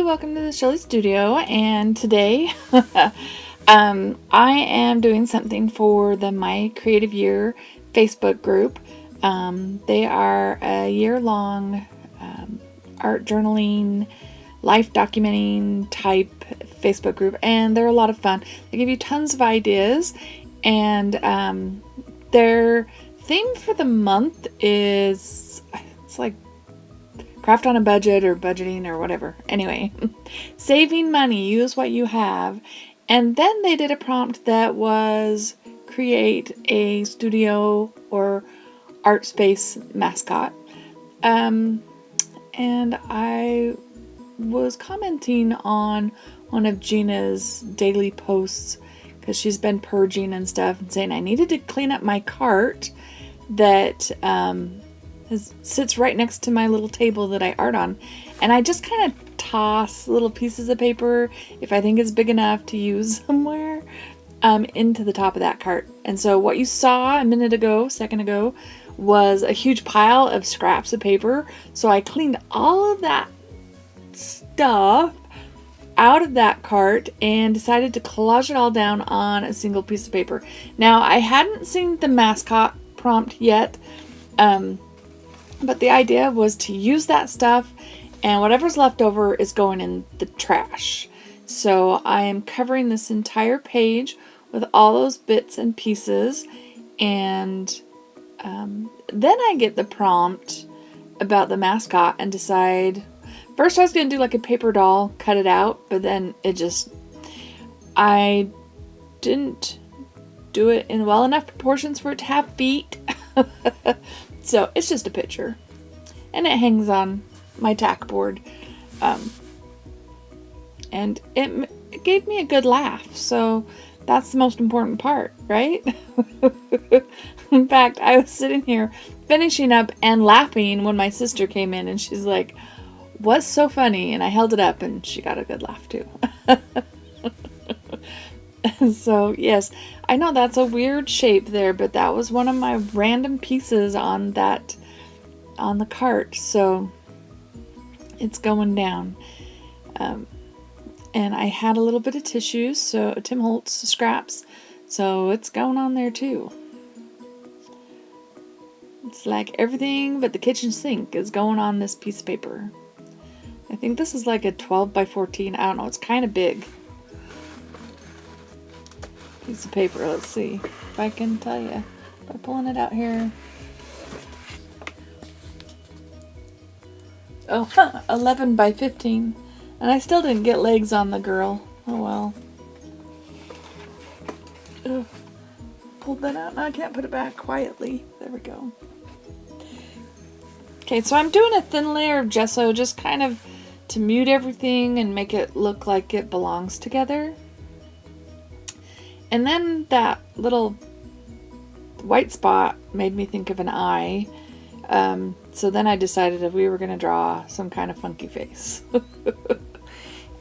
welcome to the Shelley Studio, and today I am doing something for the My Creative Year Facebook group. They are a year-long art journaling, life documenting type Facebook group, and they're a lot of fun. They give you tons of ideas, and their theme for the month is, it's like craft on a budget or budgeting or whatever. Anyway, saving money, use what you have. And then they did a prompt that was create a studio or art space mascot. And I was commenting on one of Gina's daily posts because she's been purging and stuff and saying I needed to clean up my cart that sits right next to my little table that I art on, and I just kind of toss little pieces of paper if I think it's big enough to use somewhere into the top of that cart. And so what you saw a second ago was a huge pile of scraps of paper. So I cleaned all of that stuff out of that cart and decided to collage it all down on a single piece of paper. Now, I hadn't seen the mascot prompt yet, but the idea was to use that stuff, and whatever's left over is going in the trash. So I am covering this entire page with all those bits and pieces, and then I get the prompt about the mascot and decide. First I was going to do like a paper doll, cut it out, but then I didn't do it in well enough proportions for it to have feet. So it's just a picture, and it hangs on my tack board, and it gave me a good laugh, so that's the most important part, right? In fact, I was sitting here finishing up and laughing when my sister came in, and she's like, "What's so funny?" And I held it up, and she got a good laugh too. So yes, I know that's a weird shape there, but that was one of my random pieces on the cart, so it's going down. And I had a little bit of tissues, so Tim Holtz scraps, so it's going on there too. It's like everything but the kitchen sink is going on this piece of paper. I think this is like a 12 by 14. I don't know. It's kind of big piece of paper. Let's see if I can tell you by pulling it out here. Oh, 11 by 15. And I still didn't get legs on the girl. Oh well. Ugh. Pulled that out. Now I can't put it back quietly. There we go. Okay, so I'm doing a thin layer of gesso just kind of to mute everything and make it look like it belongs together. And then that little white spot made me think of an eye. So then I decided if we were going to draw some kind of funky face.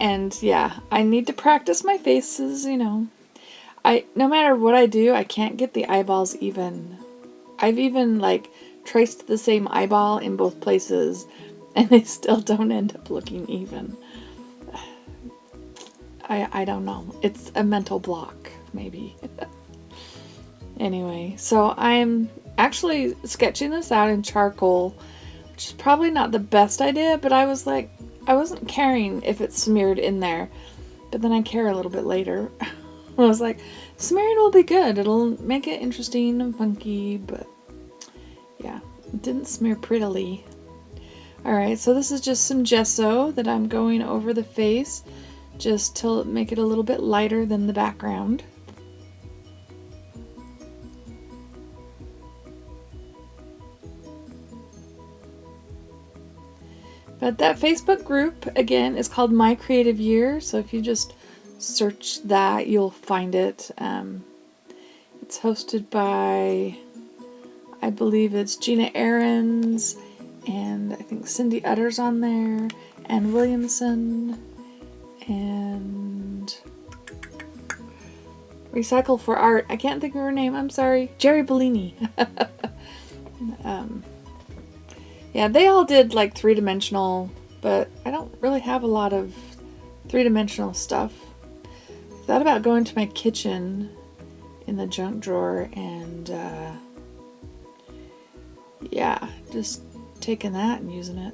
And yeah, I need to practice my faces, no matter what I do, I can't get the eyeballs even. I've even traced the same eyeball in both places, and they still don't end up looking even. I don't know. It's a mental block, maybe. Anyway, so I'm actually sketching this out in charcoal, which is probably not the best idea, but I was like, I wasn't caring if it's smeared in there, but then I care a little bit later. I was like, smearing will be good. It'll make it interesting and funky, but yeah, it didn't smear prettily. Alright, so this is just some gesso that I'm going over the face just to make it a little bit lighter than the background. But that Facebook group, again, is called My Creative Year, so if you just search that, you'll find it. It's hosted by, I believe it's Gina Ahrens, and I think Cindy Utter's on there, and Williamson, and Recycle for Art. I can't think of her name, I'm sorry. Jerry Bellini. Yeah, they all did like three-dimensional, but I don't really have a lot of three-dimensional stuff. I thought about going to my kitchen in the junk drawer and yeah, just taking that and using it.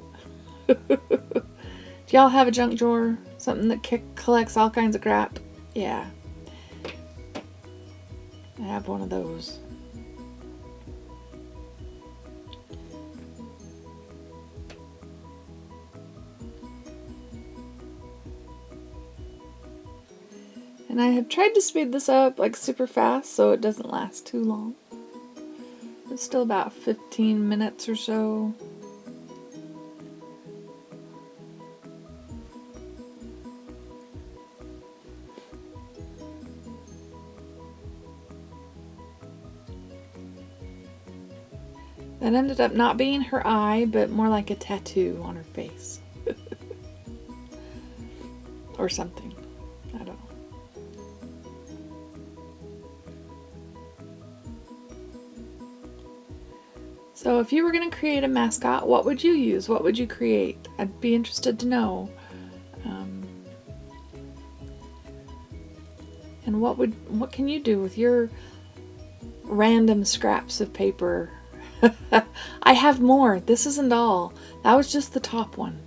Do y'all have a junk drawer? Something that collects all kinds of crap? Yeah. I have one of those. And I have tried to speed this up like super fast so it doesn't last too long. It's still about 15 minutes or so. That ended up not being her eye, but more like a tattoo on her face. Or something. I don't know. So if you were going to create a mascot, what would you use? What would you create? I'd be interested to know. And what can you do with your random scraps of paper? I have more. This isn't all. That was just the top one.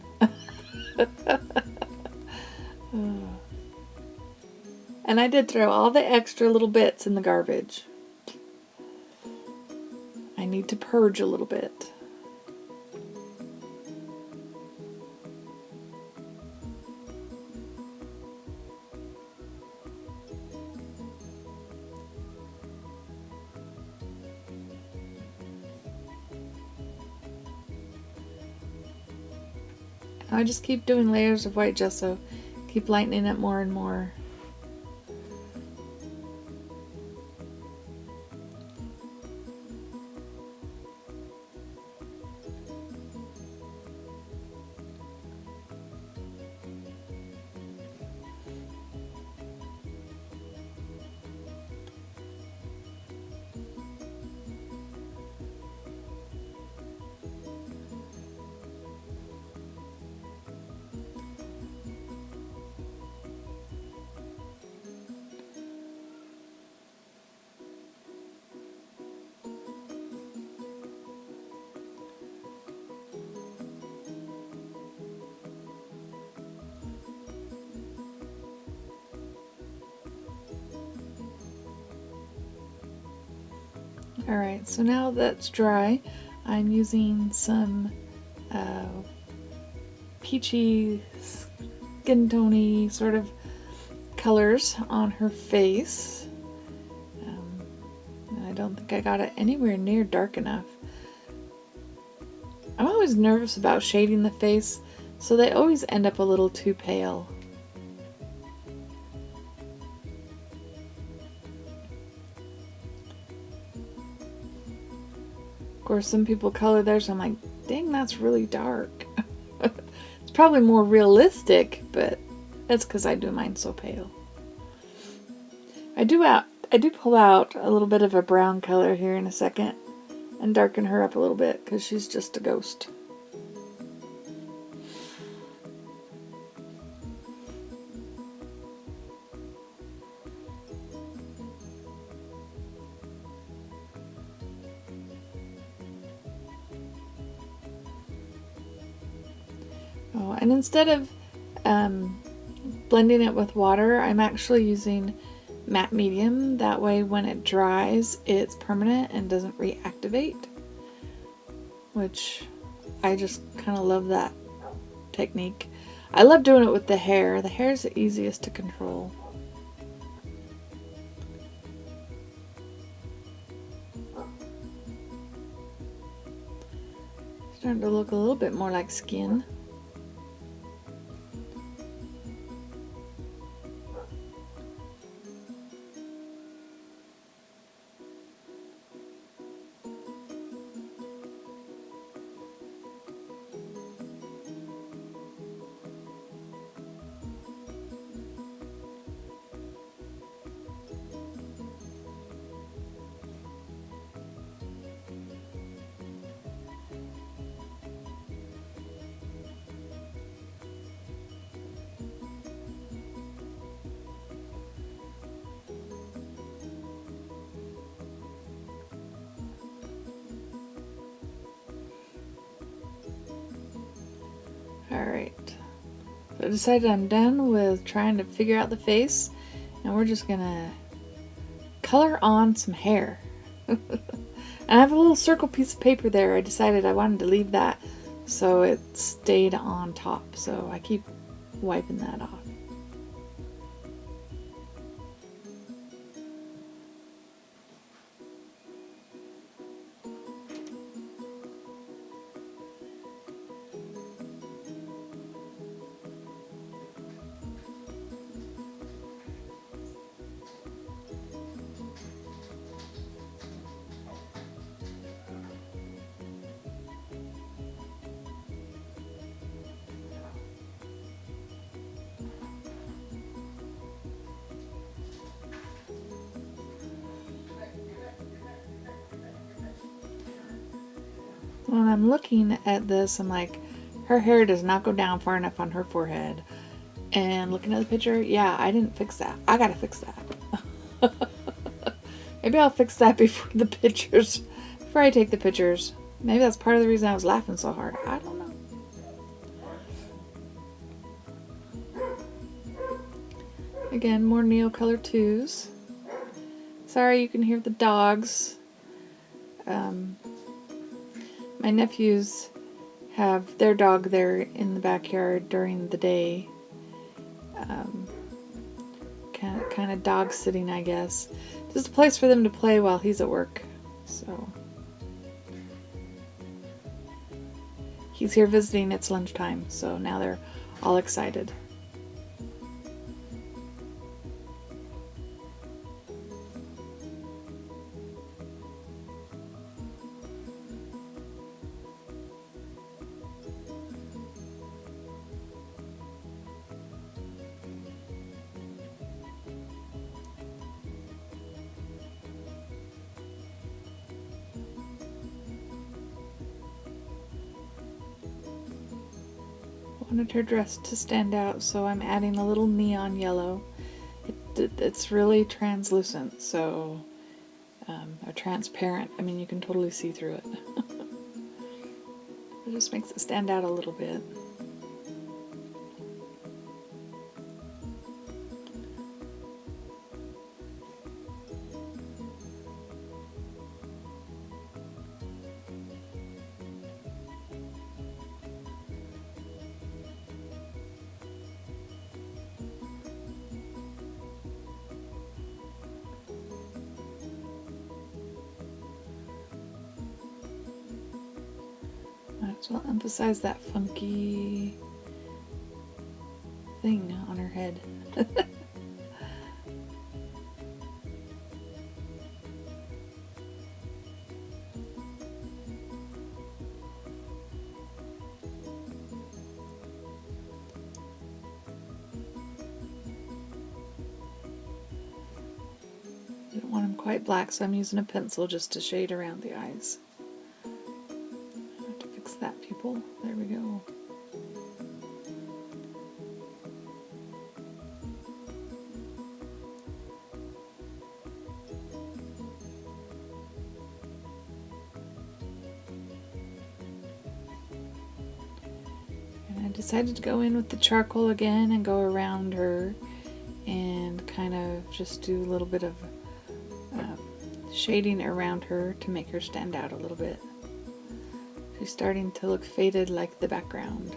And I did throw all the extra little bits in the garbage. I need to purge a little bit. I just keep doing layers of white gesso, keep lightening it more and more. Alright, so now that's dry, I'm using some peachy, skin tony sort of colors on her face. And I don't think I got it anywhere near dark enough. I'm always nervous about shading the face, so they always end up a little too pale. Of course, some people color theirs, I'm like, dang, that's really dark. It's probably more realistic, but that's because I do mine so pale. I do pull out a little bit of a brown color here in a second and darken her up a little bit because she's just a ghost. Oh, and instead of blending it with water, I'm actually using matte medium. That way when it dries, it's permanent and doesn't reactivate, which I just kind of love that technique. I love doing it with the hair. The hair is the easiest to control. Starting to look a little bit more like skin. Alright. So I decided I'm done with trying to figure out the face, and we're just gonna color on some hair. And I have a little circle piece of paper there. I decided I wanted to leave that so it stayed on top, so I keep wiping that off. When I'm looking at this, I'm like, her hair does not go down far enough on her forehead. And looking at the picture, yeah, I didn't fix that. I gotta fix that. Maybe I'll fix that before I take the pictures. Maybe that's part of the reason I was laughing so hard. I don't know. Again, more Neocolor 2s. Sorry you can hear the dogs. My nephews have their dog there in the backyard during the day. Kind of dog sitting, I guess. Just a place for them to play while he's at work. So he's here visiting. It's lunchtime, so now they're all excited. Wanted her dress to stand out, so I'm adding a little neon yellow. It's really translucent, so or transparent. I mean, you can totally see through it. It just makes it stand out a little bit. Might as well emphasize that funky thing on her head. I don't want them quite black, so I'm using a pencil just to shade around the eyes. I have to fix that pupil. There we go. And I decided to go in with the charcoal again and go around her and kind of just do a little bit of shading around her to make her stand out a little bit. She's starting to look faded like the background.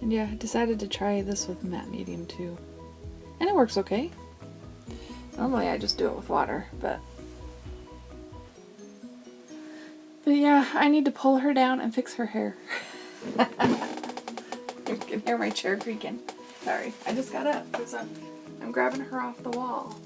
And yeah, I decided to try this with matte medium too. And it works okay. Normally I just do it with water, but yeah, I need to pull her down and fix her hair. You can hear my chair creaking. Sorry, I just got up because I'm grabbing her off the wall.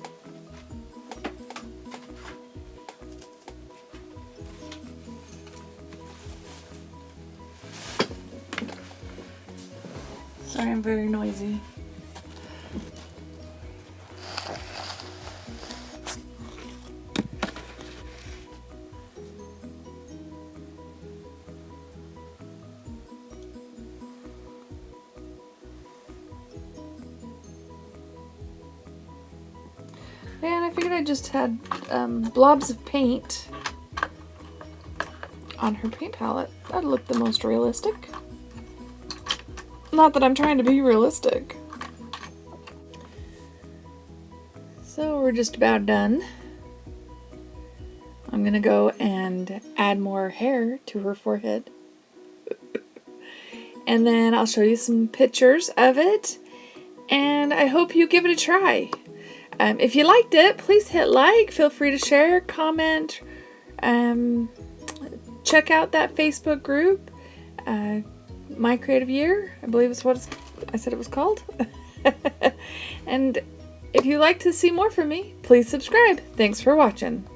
Sorry, I'm very noisy. I figured I just had blobs of paint on her paint palette. That'd look the most realistic. Not that I'm trying to be realistic. So we're just about done. I'm gonna go and add more hair to her forehead. And then I'll show you some pictures of it. And I hope you give it a try. If you liked it, please hit like. Feel free to share, comment. Check out that Facebook group. My Creative Year, I believe is what I said it was called. And if you'd like to see more from me, please subscribe. Thanks for watching.